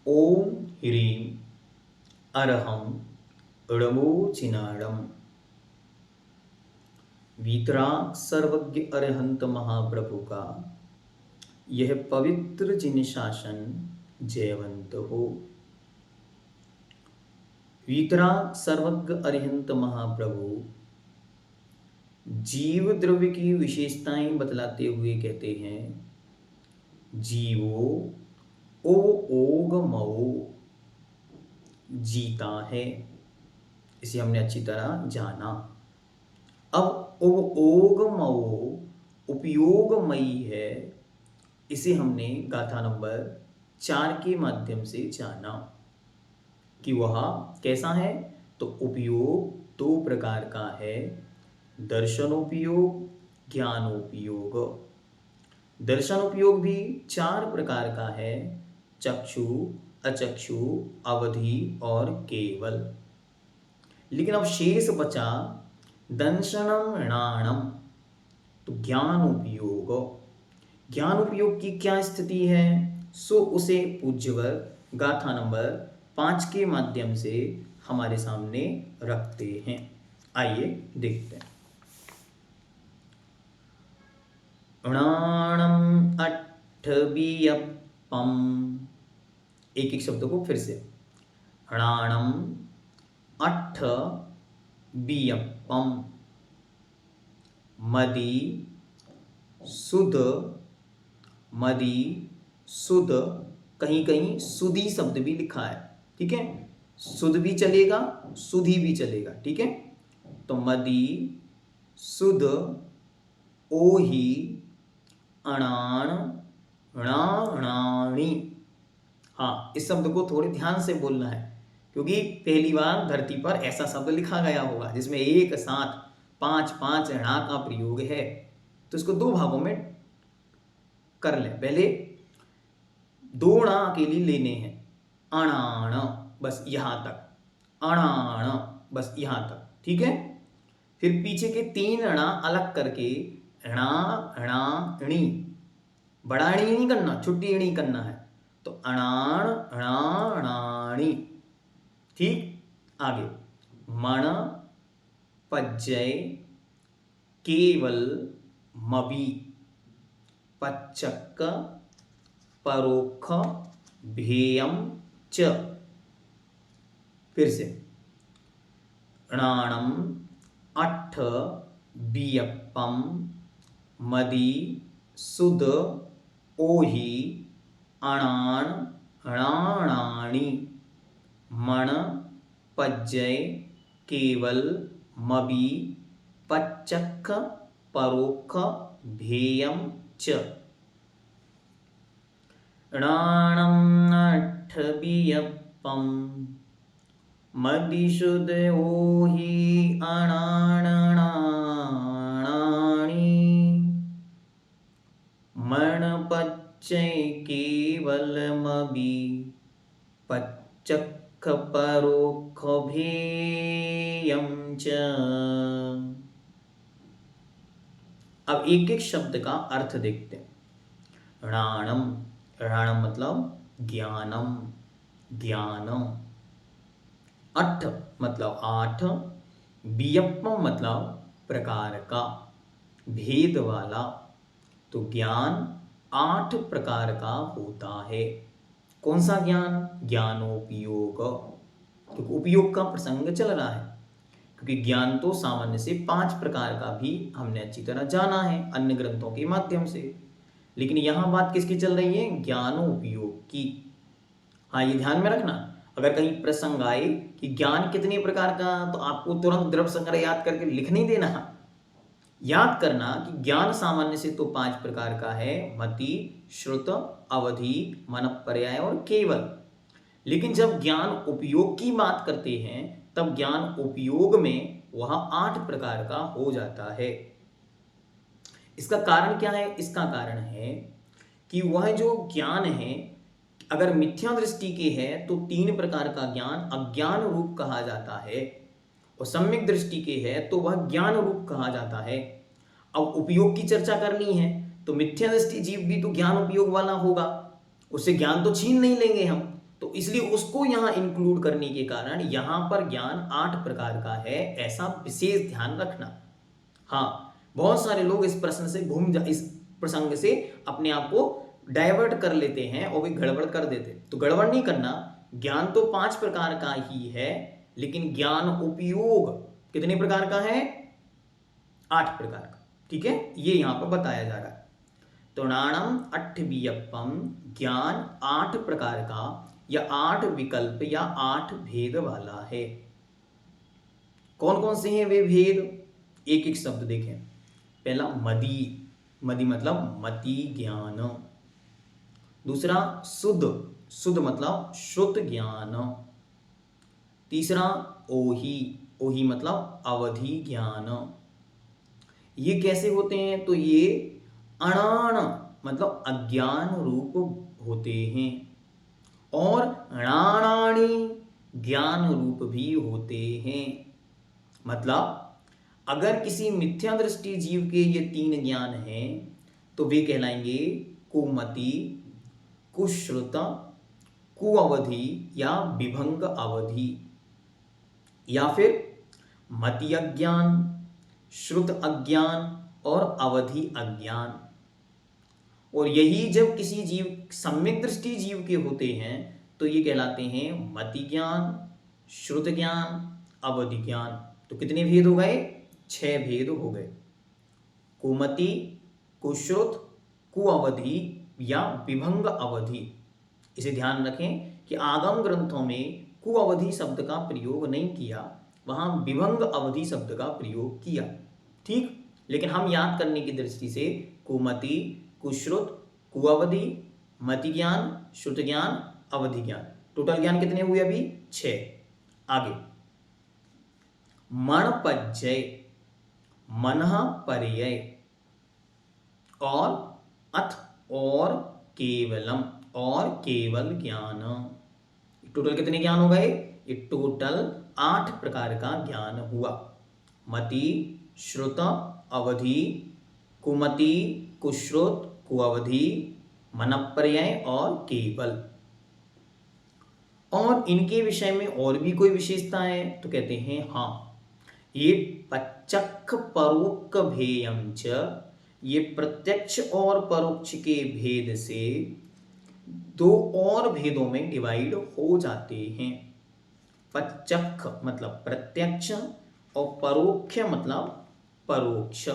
ओम ह्रीं अरहं णमोचिनाणम। वीतराग सर्वज्ञ अरहंत महाप्रभु का यह पवित्र जिन शासन जयवंत हो। वीतराग सर्वज्ञ अरिहंत महाप्रभु जीव द्रव्य की विशेषताएं बतलाते हुए कहते हैं, जीवो ओ ओग मओ, जीता है। इसे हमने अच्छी तरह जाना। अब ओग मओ उपयोगमयी है, इसे हमने गाथा नंबर 4 के माध्यम से जाना कि वह कैसा है। तो उपयोग 2 प्रकार का है, दर्शनोपयोग, ज्ञानोपयोग। दर्शनोपयोग भी 4 प्रकार का है, चक्षु, अचक्षु, अवधि और केवल। लेकिन अब शेष बचा दंशनम णाणम, तो ज्ञानोपयोग। ज्ञानोपयोग की क्या स्थिति है, सो उसे पूज्यवर गाथा नंबर 5 के माध्यम से हमारे सामने रखते हैं। आइए देखते हैं। णाणम अट्ठबियप्पम, एक एक शब्द को फिर से। णाणम अट्ठबियप्पम, मदि सुद, मदि सुद, कहीं कहीं सुधी शब्द भी लिखा है, ठीक है। सुध भी चलेगा, सुधी भी चलेगा, ठीक है। तो मदि सुद ओहि अणाण णाणाणी। हाँ, इस शब्द को थोड़े ध्यान से बोलना है, क्योंकि पहली बार धरती पर ऐसा शब्द लिखा गया होगा जिसमें एक साथ 5 णा का प्रयोग है। तो इसको 2 भागों में कर लें। पहले 2 णा अकेली लेने हैं, अणाण, बस यहां तक, अणाण, बस यहां तक, ठीक है। फिर पीछे के 3 णा अलग करके णा णा णी, बड़ा णी नहीं करना, छोटी णी करना है। तो अणाण णा णाणी, ठीक। आगे मण पज्जय केवल मबी, पच्चक परोक्ष भेयम च। फिर से णाणम अट्ठ बियप्पम मदि सुद ओहि अणाण णाणाणी मण पज्जय केवल मबी पच्चक परोक्ष भेयम च। णाणम अट्ठबियप्पम मदिशुद ओहि अणाण णाणाणी मण पच्चय केवल मबी पच्चक परोक्ष भेयम च। अब एक एक शब्द का अर्थ देखते हैं। णाणम, णाणम मतलब ज्ञानम, ज्ञानम। अट्ठ मतलब 8, बियप्पम मतलब प्रकार का, भेद वाला। तो ज्ञान 8 प्रकार का होता है। कौन सा ज्ञान? ज्ञानोपयोग, क्योंकि उपयोग का प्रसंग चल रहा है। क्योंकि ज्ञान तो सामान्य से 5 प्रकार का भी हमने अच्छी तरह जाना है अन्य ग्रंथों के माध्यम से, लेकिन यहां बात किसकी चल रही है? ज्ञानोपयोग की। हाँ, ये ध्यान में रखना, अगर कहीं प्रसंग आए कि ज्ञान कितने प्रकार का, तो आपको तुरंत द्रव्य संग्रह याद करके लिख नहीं देना। याद करना कि ज्ञान सामान्य से तो 5 प्रकार का है, मति, श्रुत, अवधि, मन पर्याय और केवल। लेकिन जब ज्ञान उपयोग की बात करते हैं तब ज्ञान उपयोग में वह 8 प्रकार का हो जाता है। इसका कारण क्या है? इसका कारण है कि वह जो ज्ञान है, अगर मिथ्या दृष्टि के है तो 3 प्रकार का ज्ञान अज्ञान रूप कहा जाता है, और सम्यक दृष्टि के है तो वह ज्ञान रूप कहा जाता है। अब उपयोग की चर्चा करनी है तो मिथ्या दृष्टि जीव भी तो ज्ञान उपयोग वाला होगा, उससे ज्ञान तो छीन नहीं लेंगे हम, तो इसलिए उसको यहाँ इंक्लूड करने के कारण यहाँ पर ज्ञान 8 प्रकार का है, ऐसा विशेष ध्यान रखना। हाँ, बहुत सारे लोग इस प्रश्न से इस प्रसंग से अपने आप को डाइवर्ट कर लेते हैं और वे गड़बड़ कर देते। तो गड़बड़ नहीं करना, ज्ञान तो 5 प्रकार का ही है, लेकिन ज्ञान उपयोग कितने प्रकार का है? 8 प्रकार का। ठीक है, ये यहां पर बताया जा रहा है। तृणाणम अट्ठवियप्पम, ज्ञान 8 प्रकार का या 8 विकल्प या 8 भेद वाला है। कौन कौन से हैं वे भेद? एक एक शब्द देखें। पहला मदी, मदी मतलब मति ज्ञान। दूसरा शुद्ध, शुद्ध मतलब श्रुत ज्ञान। तीसरा ओही, ओही मतलब अवधि ज्ञान। ये कैसे होते हैं? तो ये अणाण मतलब अज्ञान रूप होते हैं, और णाणाणी ज्ञान रूप भी होते हैं। मतलब अगर किसी मिथ्या दृष्टि जीव के ये 3 ज्ञान हैं तो वे कहलाएंगे कुमति, कुश्रुत, कुअवधि या विभंग अवधि, या फिर मति अज्ञान, श्रुत अज्ञान और अवधि अज्ञान। और यही जब किसी जीव सम्यक दृष्टि जीव के होते हैं तो ये कहलाते हैं मति ज्ञान, श्रुत ज्ञान, अवधि ज्ञान। तो कितने भेद हो गए? 6 भेद हो गए। कुमति, कुश्रुत, कुअवधि या विभंग अवधि। इसे ध्यान रखें कि आगम ग्रंथों में कुअवधि शब्द का प्रयोग नहीं किया, वहां विभंग अवधि शब्द का प्रयोग किया। ठीक, लेकिन हम याद करने की दृष्टि से कुमति, कुश्रुत, कुअवधि, मति ज्ञान, श्रुत ज्ञान, अवधि ज्ञान, टोटल ज्ञान कितने हुए अभी? 6। आगे मणपज्जय, मनः पर्यय, और अथ और केवलम और केवल ज्ञान। टोटल कितने ज्ञान हो गए? ये टोटल 8 प्रकार का ज्ञान हुआ। मति, श्रुत, अवधि, कुमति, कुश्रुत, कुअवधि, मनःपर्यय और केवल। और इनके विषय में और भी कोई विशेषता है? तो कहते हैं हाँ, ये पच्चक्ख परोक्ष भेयम च, ये प्रत्यक्ष और परोक्ष के भेद से 2 और भेदों में डिवाइड हो जाते हैं। पच्चक्ख मतलब प्रत्यक्ष और परोक्ष मतलब परोक्ष।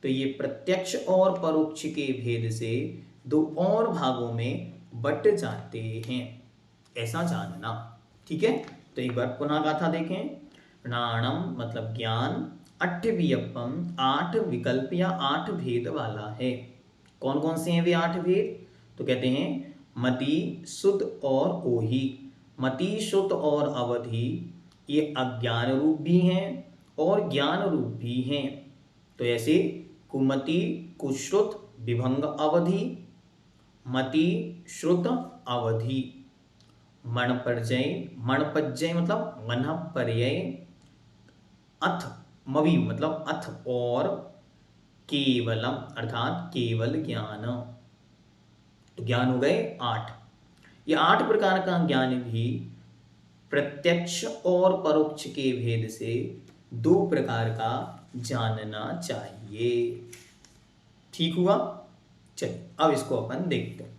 तो ये प्रत्यक्ष और परोक्ष के भेद से 2 और भागों में बट जाते हैं, ऐसा जानना। ठीक है, तो एक बार पुनः गाथा देखें। णाणम मतलब ज्ञान, अट्ठवियप्पम 8 विकल्प या 8 भेद वाला है। कौन कौन से हैं वे 8 भेद? तो कहते हैं मति, शुद्ध और ओही। मति, शुद्ध और अवधि ये अज्ञान रूप भी हैं और ज्ञान रूप भी हैं। तो ऐसे कुमति, कुश्रुत, विभंग अवधि, मति, श्रुत, अवधि। मणपर्यय, मणपज्जय मतलब मनःपर्यय, अथ मवि मतलब अथ और केवलम अर्थात केवल ज्ञान। तो ज्ञान हो गए 8। ये 8 प्रकार का ज्ञान भी प्रत्यक्ष और परोक्ष के भेद से 2 प्रकार का जानना चाहिए। ठीक हुआ? चलिए अब इसको अपन देखते हैं।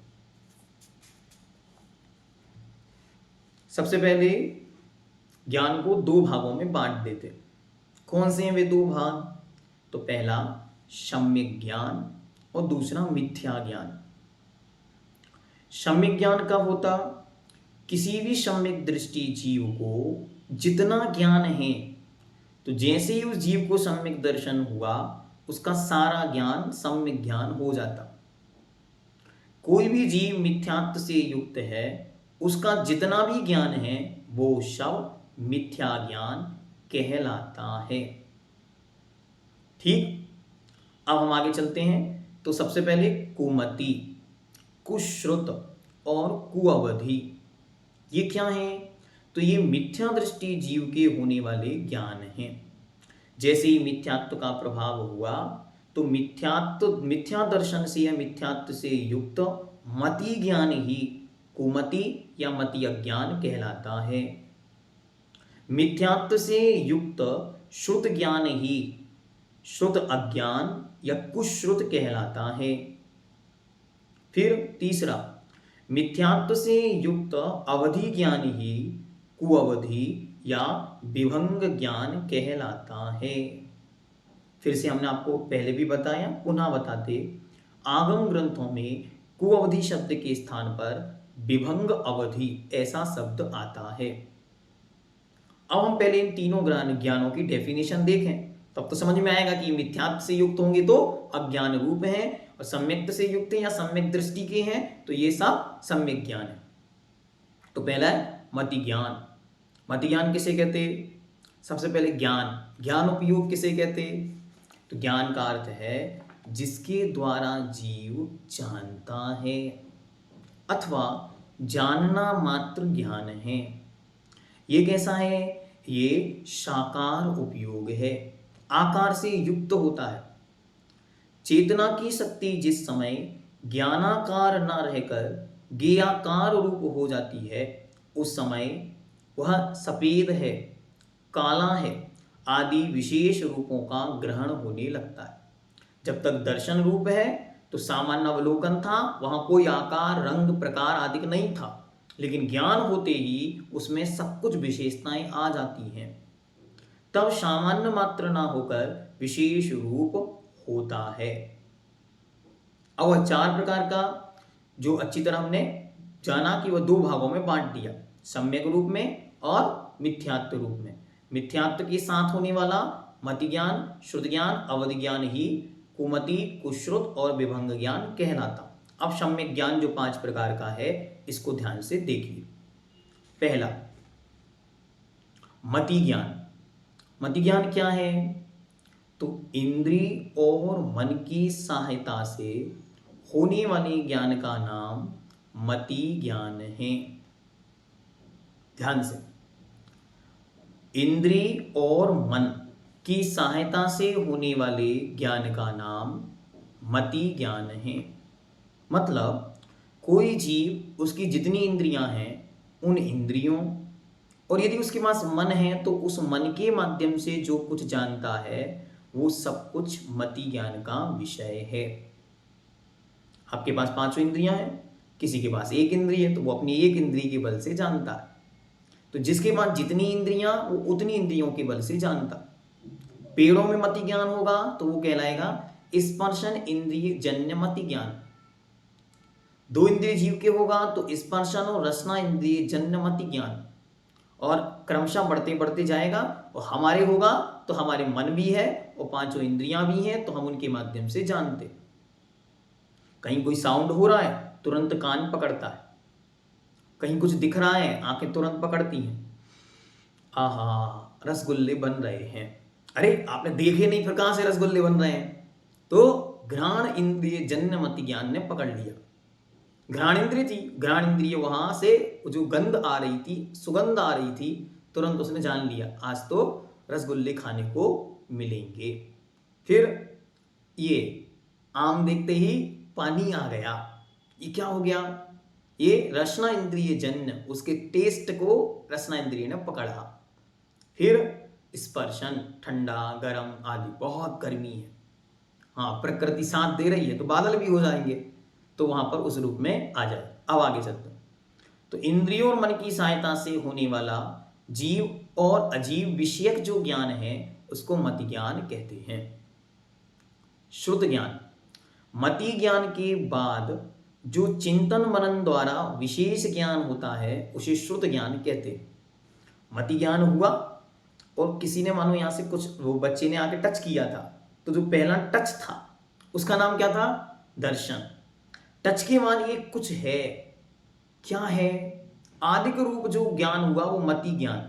सबसे पहले ज्ञान को 2 भागों में बांट देते। कौन से हैं वे 2 भाग? तो पहला सम्यक ज्ञान और दूसरा मिथ्या ज्ञान। सम्यक ज्ञान कब होता? किसी भी सम्यक दृष्टि जीव को जितना ज्ञान है, तो जैसे ही उस जीव को सम्यक दर्शन हुआ उसका सारा ज्ञान सम्यक ज्ञान हो जाता। कोई भी जीव मिथ्यात्व से युक्त है, उसका जितना भी ज्ञान है वो सब मिथ्या ज्ञान कहलाता है। ठीक, अब हम आगे चलते हैं। तो सबसे पहले कुमति, कुश्रुत और कुअवधि, ये क्या है? तो ये मिथ्या दृष्टि जीव के होने वाले ज्ञान हैं। जैसे ही मिथ्यात्व का प्रभाव हुआ तो मिथ्या दर्शन से या मिथ्यात्व से युक्त मति ज्ञान ही कुमति या मति अज्ञान कहलाता है। मिथ्यात्व से युक्त श्रुत ज्ञान ही श्रुत अज्ञान या कुश्रुत कहलाता है। फिर तीसरा, मिथ्यात्व से युक्त अवधि ज्ञान ही कुअवधि या विभंग ज्ञान कहलाता है। फिर से हमने आपको पहले भी बताया, पुनः बताते, आगम ग्रंथों में कुअवधि शब्द के स्थान पर विभंग अवधि ऐसा शब्द आता है। अब हम पहले इन तीनों ज्ञानों की डेफिनेशन देखें, तब तो समझ में आएगा कि मिथ्यात्व से युक्त होंगे तो अज्ञान रूप हैं, और सम्यक्त से युक्त हैं या सम्यक दृष्टि के हैं तो ये सब सम्यक ज्ञान है। तो पहला है मति ज्ञान। मति ज्ञान किसे कहते? सबसे पहले ज्ञान उपयोग किसे कहते? तो ज्ञान का अर्थ है जिसके द्वारा जीव जानता है अथवा जानना मात्र ज्ञान है। ये कैसा है? ये साकार उपयोग है, आकार से युक्त होता है। चेतना की शक्ति जिस समय ज्ञानाकार न रहकर ज्ञेयाकार रूप हो जाती है उस समय वह सफेद है, काला है आदि विशेष रूपों का ग्रहण होने लगता है। जब तक दर्शन रूप है तो सामान्य अवलोकन था, वहां कोई आकार रंग प्रकार आदि नहीं था, लेकिन ज्ञान होते ही उसमें सब कुछ विशेषताएं आ जाती हैं। तब सामान्य मात्र ना होकर विशेष रूप होता है। अब वह चार प्रकार का जो अच्छी तरह हमने जाना कि वह दो भागों में बांट दिया, सम्यक रूप में और मिथ्यात्व रूप में। मिथ्यात्व के साथ होने वाला मति ज्ञान, श्रुत ज्ञान, अवधि ज्ञान ही कुमति, कुश्रुत और विभंग ज्ञान कहलाता। अब सम्यक ज्ञान जो 5 प्रकार का है इसको ध्यान से देखिए। पहला, मति ज्ञान। मति ज्ञान क्या है? तो इंद्रिय और मन की सहायता से होने वाले ज्ञान का नाम मति ज्ञान है। ध्यान से, इंद्रिय और मन की सहायता से होने वाले ज्ञान का नाम मति ज्ञान है। मतलब कोई जीव, उसकी जितनी इंद्रियां हैं उन इंद्रियों, और यदि उसके पास मन है तो उस मन के माध्यम से जो कुछ जानता है वो सब कुछ मति ज्ञान का विषय है। आपके पास 5 इंद्रियां हैं, किसी के पास 1 इंद्रिय है तो वो अपनी 1 इंद्रिय के बल से जानता है। तो जिसके पास जितनी इंद्रियां वो उतनी इंद्रियों के बल से जानता। पेड़ों में मति ज्ञान होगा तो वो कहलाएगा स्पर्शन इंद्रिय जन्य मति ज्ञान। 2 इंद्रिय जीव के होगा तो स्पर्शन और रसना इंद्रिय जन्य मति ज्ञान, और क्रमशः बढ़ते बढ़ते जाएगा। और हमारे होगा तो हमारे मन भी है और 5 इंद्रियां भी हैं तो हम उनके माध्यम से जानते। कहीं कोई साउंड हो रहा है तुरंत कान पकड़ता है, कहीं कुछ दिख रहा है आंखें तुरंत पकड़ती हैं। आहा, रसगुल्ले बन रहे हैं, अरे आपने देखे नहीं फिर कहां से रसगुल्ले बन रहे हैं? तो घ्राण इंद्रिय जन्य मति ज्ञान ने पकड़ लिया। घ्राण इंद्रिय थी, घ्राण इंद्रिय वहां से जो गंध आ रही थी, सुगंध आ रही थी, तुरंत उसने जान लिया आज तो रसगुल्ले खाने को मिलेंगे। फिर ये आम देखते ही पानी आ गया, ये क्या हो गया? ये रसना इंद्रिय जन्य, उसके टेस्ट को रसना इंद्रिय ने पकड़ा। फिर स्पर्शन, ठंडा गरम आदि, बहुत गर्मी है, हाँ प्रकृति साथ दे रही है तो बादल भी हो जाएंगे, तो वहां पर उस रूप में आ जाए। अब आगे चलते हैं। तो इंद्रियों और मन की सहायता से होने वाला जीव और अजीव विषयक जो ज्ञान है उसको मति ज्ञान कहते हैं। श्रुत ज्ञान। मति ज्ञान के बाद जो चिंतन मनन द्वारा विशेष ज्ञान होता है उसे श्रुत ज्ञान कहते हैं। मति ज्ञान हुआ और किसी ने मानो यहां से कुछ, वो बच्चे ने आके टच किया था, तो जो पहला टच था उसका नाम क्या था? दर्शन। टच के मान ये कुछ है, क्या है? आदिक रूप जो ज्ञान हुआ वो मति ज्ञान,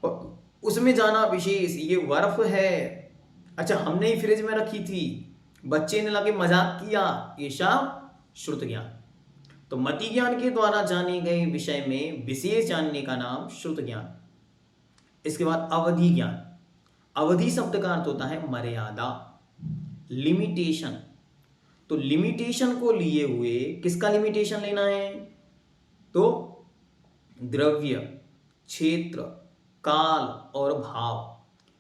और उसमें जाना विशेष, ये बर्फ है, अच्छा हमने ही फ्रिज में रखी थी, बच्चे ने लगे मजाक किया, ये सब श्रुत ज्ञान। तो मति ज्ञान के द्वारा जाने गए विषय में विशेष जानने का नाम श्रुत ज्ञान। इसके बाद अवधि ज्ञान। अवधि शब्द का अर्थ होता है मर्यादा, लिमिटेशन। तो लिमिटेशन को लिए हुए, किसका लिमिटेशन लेना है? तो द्रव्य, क्षेत्र, काल और भाव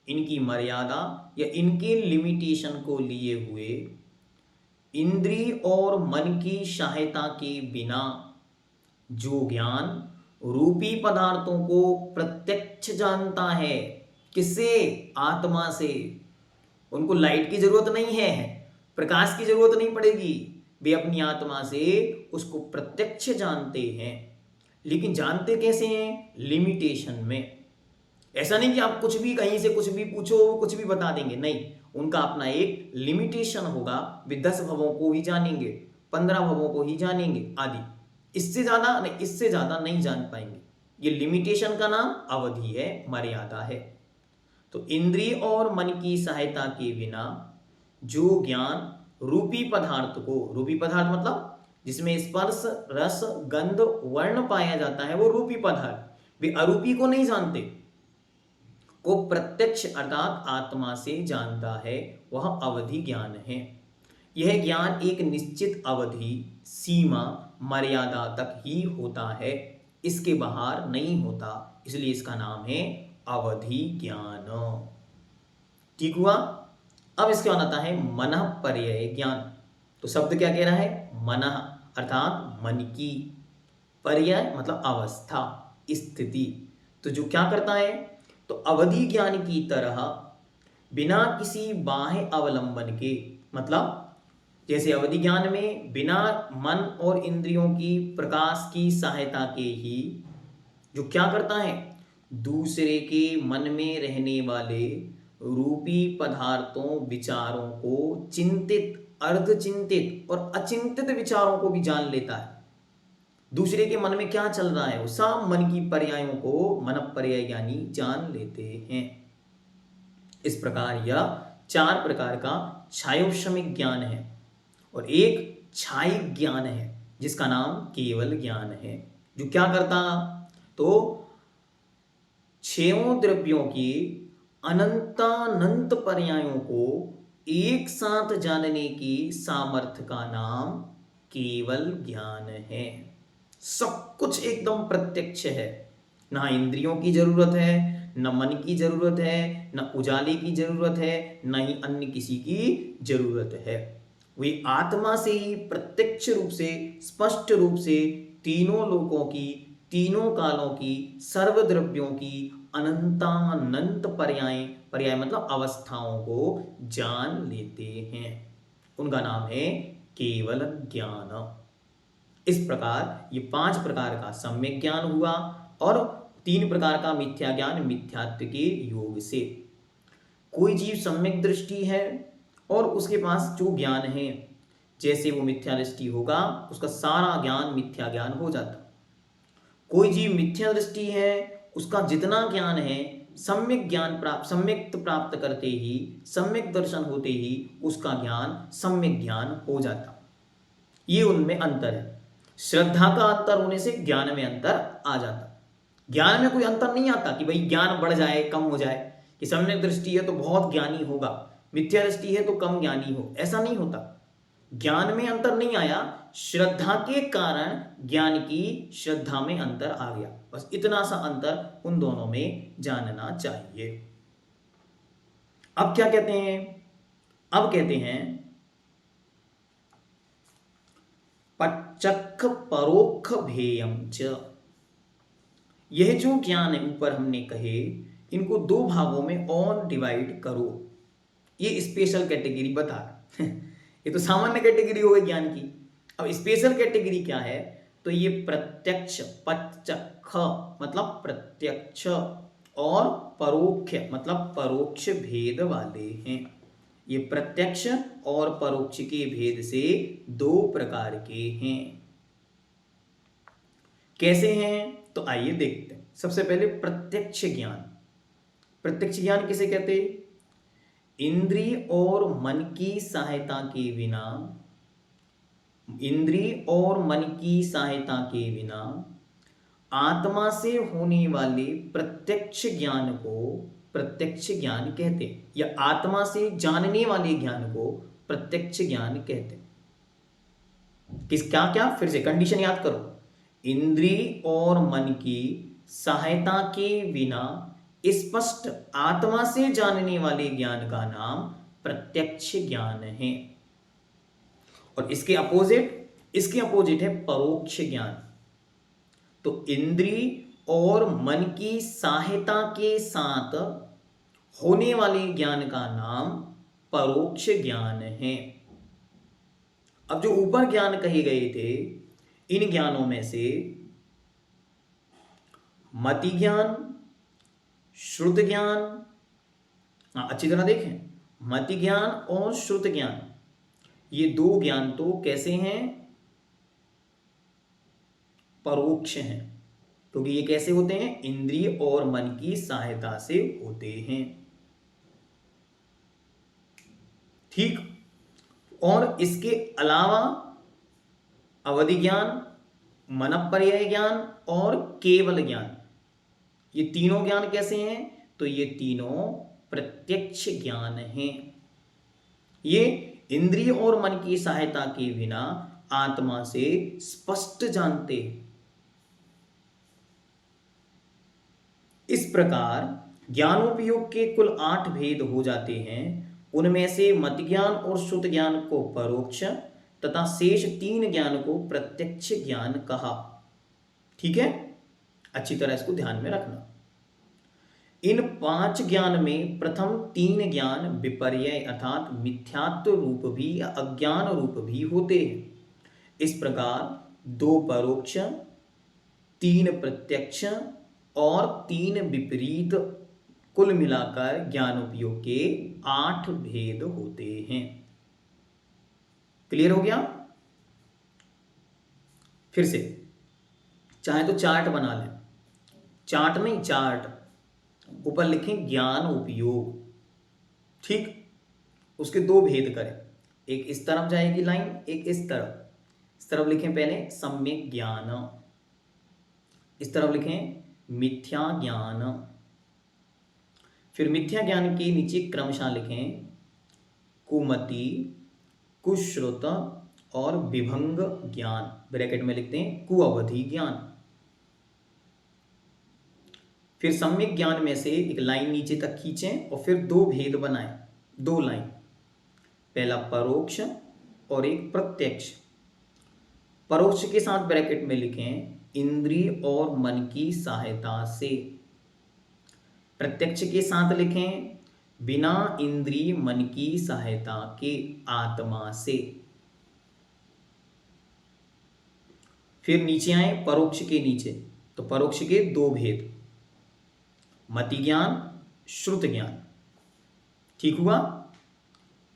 इनकी मर्यादा या इनके लिमिटेशन को लिए हुए इंद्रिय और मन की सहायता के बिना जो ज्ञान रूपी पदार्थों को प्रत्यक्ष जानता है, किससे? आत्मा से। उनको लाइट की जरूरत नहीं है, प्रकाश की जरूरत नहीं पड़ेगी, वे अपनी आत्मा से उसको प्रत्यक्ष जानते हैं। लेकिन जानते कैसे हैं? लिमिटेशन में। ऐसा नहीं कि आप कुछ भी कहीं से कुछ भी पूछो वो कुछ भी बता देंगे, नहीं, उनका अपना एक लिमिटेशन होगा। वे 10 भवों को ही जानेंगे, 15 भवों को ही जानेंगे आदि, इससे ज्यादा नहीं, इससे ज्यादा नहीं जान पाएंगे। ये लिमिटेशन का नाम अवधि है, मर्यादा है। तो इंद्रिय और मन की सहायता के बिना जो ज्ञान रूपी पदार्थ को, रूपी पदार्थ मतलब जिसमें स्पर्श, रस, गंध, वर्ण पाया जाता है, वो रूपी पदार्थ, वे अरूपी को नहीं जानते, को प्रत्यक्ष अर्थात आत्मा से जानता है, वह अवधि ज्ञान है। यह ज्ञान एक निश्चित अवधि, सीमा, मर्यादा तक ही होता है, इसके बाहर नहीं होता, इसलिए इसका नाम है अवधि ज्ञान। ठीक हुआ? अब इसके बाद आता है मनः पर्यय ज्ञान। तो शब्द क्या कह रहा है? मनः अर्थात मन की, पर्यय मतलब अवस्था, स्थिति। तो जो क्या करता है? तो अवधि ज्ञान की तरह बिना किसी बाह्य अवलंबन के, मतलब जैसे अवधि ज्ञान में बिना मन और इंद्रियों की प्रकाश की सहायता के ही जो क्या करता है? दूसरे के मन में रहने वाले रूपी पदार्थों, विचारों को चिंतित, अर्धचिंतित और अचिंतित विचारों को भी जान लेता है। दूसरे के मन में क्या चल रहा है, वो सब मन की पर्यायों को मन पर्याय ज्ञानी जान लेते हैं। इस प्रकार यह 4 प्रकार का छायोश्रमिक ज्ञान है और एक छायिक ज्ञान है जिसका नाम केवल ज्ञान है, जो क्या करता? तो 6 द्रव्यों की अनंतानंत पर्यायों को एक साथ जानने की सामर्थ्य का नाम केवल ज्ञान है। सब कुछ एकदम प्रत्यक्ष है, ना इंद्रियों की जरूरत है, न मन की जरूरत है, न उजाले की जरूरत है, न ही अन्य किसी की जरूरत है। वे आत्मा से ही प्रत्यक्ष रूप से, स्पष्ट रूप से तीनों लोकों की, तीनों कालों की, सर्वद्रव्यों की अनंतानंत पर्याय, पर्याय मतलब अवस्थाओं को जान लेते हैं। उनका नाम है केवल ज्ञान। इस प्रकार ये 5 प्रकार का सम्यक ज्ञान हुआ और 3 प्रकार का मिथ्या ज्ञान, मिथ्यात्व के योग से। कोई जीव सम्यक दृष्टि है और उसके पास जो ज्ञान है, जैसे वो मिथ्या दृष्टि होगा उसका सारा ज्ञान मिथ्या ज्ञान हो जाता। कोई जीव मिथ्या दृष्टि है, उसका जितना ज्ञान है सम्यक ज्ञान प्राप्त, सम्यक प्राप्त करते ही, सम्यक दर्शन होते ही उसका ज्ञान सम्यक ज्ञान हो जाता। ये उनमें अंतर है। श्रद्धा का अंतर होने से ज्ञान में अंतर आ जाता। ज्ञान में कोई अंतर नहीं आता कि भाई ज्ञान बढ़ जाए, कम हो जाए, कि सम्यक दृष्टि है तो बहुत ज्ञानी होगा, मिथ्या दृष्टि है तो कम ज्ञानी हो, ऐसा नहीं होता। ज्ञान में अंतर नहीं आया, श्रद्धा के कारण ज्ञान की श्रद्धा में अंतर आ गया। बस इतना सा अंतर उन दोनों में जानना चाहिए। अब क्या कहते हैं? अब कहते हैं पच्चक्ख परोक्ष भेयम च। यह जो ज्ञान है ऊपर हमने कहे, इनको 2 भागों में और डिवाइड करो। ये स्पेशल कैटेगरी बता ये तो सामान्य कैटेगरी हो गई ज्ञान की। अब स्पेशल कैटेगरी क्या है? तो ये प्रत्यक्ष, पच्चक्ख मतलब प्रत्यक्ष, और परोक्ष मतलब परोक्ष भेद वाले हैं। ये प्रत्यक्ष और परोक्ष के भेद से 2 प्रकार के हैं। कैसे हैं? तो आइए देखते हैं। सबसे पहले प्रत्यक्ष ज्ञान। प्रत्यक्ष ज्ञान किसे कहते हैं? इंद्रिय और मन की सहायता के बिना, इंद्रिय और मन की सहायता के बिना आत्मा से होने वाले प्रत्यक्ष ज्ञान को प्रत्यक्ष ज्ञान कहते हैं, या आत्मा से जानने वाले ज्ञान को प्रत्यक्ष ज्ञान कहते हैं। किस क्या क्या? फिर से कंडीशन याद करो। इंद्रिय और मन की सहायता के बिना स्पष्ट आत्मा से जानने वाले ज्ञान का नाम प्रत्यक्ष ज्ञान है। और इसके अपोजिट है परोक्ष ज्ञान। तो इंद्रिय और मन की सहायता के साथ होने वाले ज्ञान का नाम परोक्ष ज्ञान है। अब जो ऊपर ज्ञान कहे गए थे, इन ज्ञानों में से मति ज्ञान, श्रुत ज्ञान, अच्छी तरह देखें, मति ज्ञान और श्रुत ज्ञान, ये दो ज्ञान तो कैसे हैं? परोक्ष हैं, क्योंकि ये कैसे होते हैं? इंद्रिय और मन की सहायता से होते हैं। ठीक। और इसके अलावा अवधि ज्ञान, मनःपर्यय ज्ञान और केवल ज्ञान, ये तीनों ज्ञान कैसे हैं? तो ये तीनों प्रत्यक्ष ज्ञान हैं। ये इंद्रिय और मन की सहायता के बिना आत्मा से स्पष्ट जानते हैं। इस प्रकार ज्ञानोपयोग के कुल 8 भेद हो जाते हैं। उनमें से मति ज्ञान और श्रुत ज्ञान को परोक्ष तथा शेष 3 ज्ञान को प्रत्यक्ष ज्ञान कहा। ठीक है, अच्छी तरह इसको ध्यान में रखना। इन 5 ज्ञान में प्रथम 3 ज्ञान विपर्यय अर्थात मिथ्यात्व रूप भी या अज्ञान रूप भी होते हैं। इस प्रकार 2 परोक्ष, 3 प्रत्यक्ष और 3 विपरीत, कुल मिलाकर ज्ञानोपयोग के 8 भेद होते हैं। क्लियर हो गया? फिर से चाहे तो चार्ट बना लें, चार्ट नहीं चार्ट, ऊपर लिखें ज्ञान उपयोग। ठीक, उसके 2 भेद करें, एक इस तरफ जाएगी लाइन, एक इस तरफ लिखें पहले सम्यक ज्ञान, इस तरफ लिखें मिथ्या ज्ञान, फिर मिथ्या ज्ञान के नीचे क्रमशः लिखें कुमति, कुश्रुत और विभंग ज्ञान, ब्रैकेट में लिखते हैं कुअवधि ज्ञान। फिर सम्यक ज्ञान में से एक लाइन नीचे तक खींचें और फिर 2 भेद बनाएं, 2 लाइन, पहला परोक्ष और एक प्रत्यक्ष। परोक्ष के साथ ब्रैकेट में लिखें इंद्रिय और मन की सहायता से, प्रत्यक्ष के साथ लिखें बिना इंद्रिय मन की सहायता के आत्मा से। फिर नीचे आए परोक्ष के नीचे, तो परोक्ष के 2 भेद, मति ज्ञान, श्रुत ज्ञान। ठीक हुआ?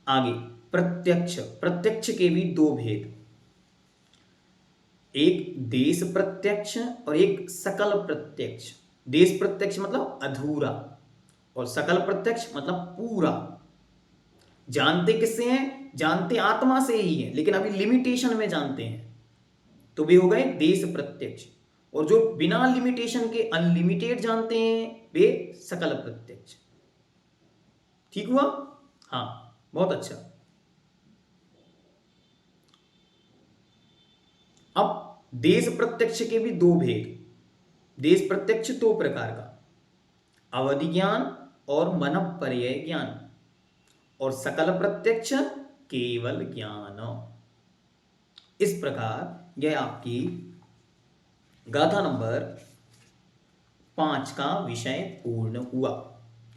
आगे प्रत्यक्ष के भी 2 भेद, एक देश प्रत्यक्ष और एक सकल प्रत्यक्ष। देश प्रत्यक्ष मतलब अधूरा और सकल प्रत्यक्ष मतलब पूरा। जानते किससे हैं? जानते आत्मा से ही है, लेकिन अभी लिमिटेशन में जानते हैं, तो वे हो गए देश प्रत्यक्ष। और जो बिना लिमिटेशन के अनलिमिटेड जानते हैं वे सकल प्रत्यक्ष। ठीक हुआ? हाँ, बहुत अच्छा। अब देश प्रत्यक्ष के भी 2 भेद। देश प्रत्यक्ष 2 प्रकार का, अवधि ज्ञान और मनःपर्यय ज्ञान, और सकल प्रत्यक्ष केवल ज्ञान। इस प्रकार यह आपकी गाथा नंबर 5 का विषय पूर्ण हुआ।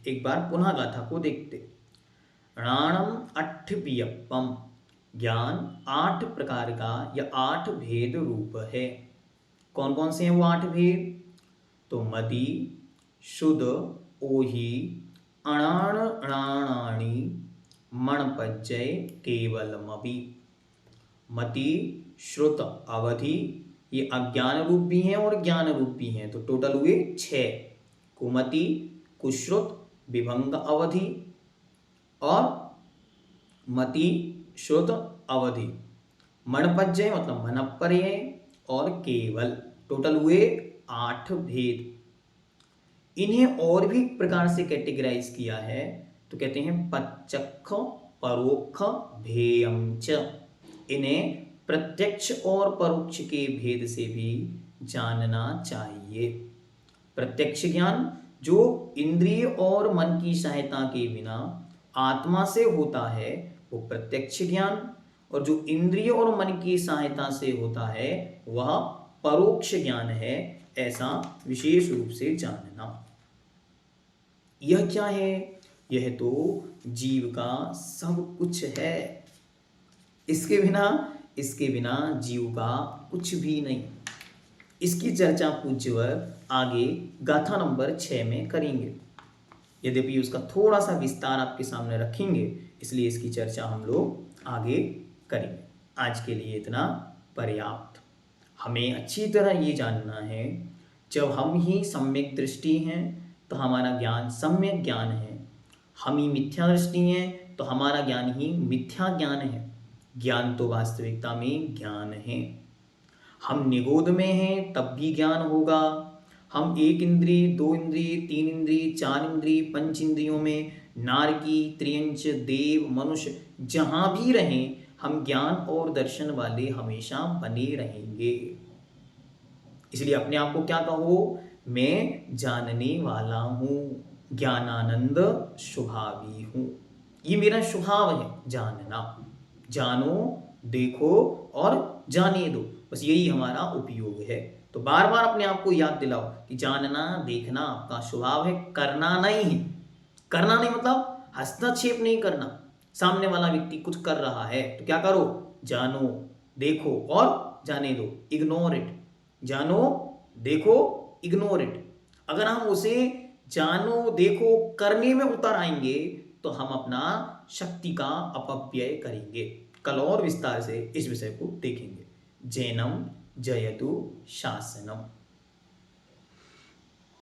एक बार पुनः गाथा को देखते। णाणम अट्ठवियप्पम, ज्ञान 8 प्रकार का या 8 भेद रूप है। कौन कौन से हैं वो 8 भेद? तो मति, शुद्ध, ओहि, अणाण अणाणाणि, मणपज्जय, केवलमपि। मति, श्रुत, अवधि, ये अज्ञान रूप भी हैं और ज्ञान रूप भी हैं, तो टोटल हुए 6। कुमति, कुश्रुत, विभंग, अवधि, और मति, श्रुत, अवधि, मणपज्जय मतलब मनःपर्यय, और केवल, टोटल हुए 8 भेद। इन्हें और भी प्रकार से कैटेगराइज किया है, तो कहते हैं पच्चक्ख, परोक्ष, भेयम च। इन्हें प्रत्यक्ष और परोक्ष के भेद से भी जानना चाहिए। प्रत्यक्ष ज्ञान जो इंद्रिय और मन की सहायता के बिना आत्मा से होता है वो प्रत्यक्ष ज्ञान, और जो इंद्रिय और मन की सहायता से होता है वह परोक्ष ज्ञान है, ऐसा विशेष रूप से जानना। यह क्या है? यह तो जीव का सब कुछ है। इसके बिना जीव का कुछ भी नहीं। इसकी चर्चा पूज्यवर आगे गाथा नंबर 6 में करेंगे। यद्यपि उसका थोड़ा सा विस्तार आपके सामने रखेंगे, इसलिए इसकी चर्चा हम लोग आगे करेंगे। आज के लिए इतना पर्याप्त। हमें अच्छी तरह ये जानना है, जब हम ही सम्यक दृष्टि हैं तो हमारा ज्ञान सम्यक ज्ञान है, हम ही मिथ्या दृष्टि हैं तो हमारा ज्ञान ही मिथ्या ज्ञान है। ज्ञान तो वास्तविकता में ज्ञान है। हम निगोद में हैं तब भी ज्ञान होगा। हम एक इंद्रिय, दो इंद्रिय, तीन इंद्रिय, चार इंद्रिय, पंच इंद्रियों में नारकी, त्रियंच, देव, मनुष्य जहां भी रहें, हम ज्ञान और दर्शन वाले हमेशा बने रहेंगे। इसलिए अपने आप को क्या कहो? मैं जानने वाला हूं, ज्ञानानंद स्वभावी हूं। ये मेरा स्वभाव है जानना। जानो, देखो और जाने दो, बस यही हमारा उपयोग है। तो बार बार अपने आप को याद दिलाओ कि जानना देखना आपका स्वभाव है, करना नहीं है। करना नहीं मतलब हस्तक्षेप नहीं करना। सामने वाला व्यक्ति कुछ कर रहा है तो क्या करो? जानो, देखो और जाने दो। Ignore it. जानो, देखो, इग्नोर इट। अगर हम उसे जानो, देखो, करने में उतर आएंगे तो हम अपना शक्ति का अपव्यय करेंगे। कल और विस्तार से इस विषय को देखेंगे। जैनम जयतु शासनम।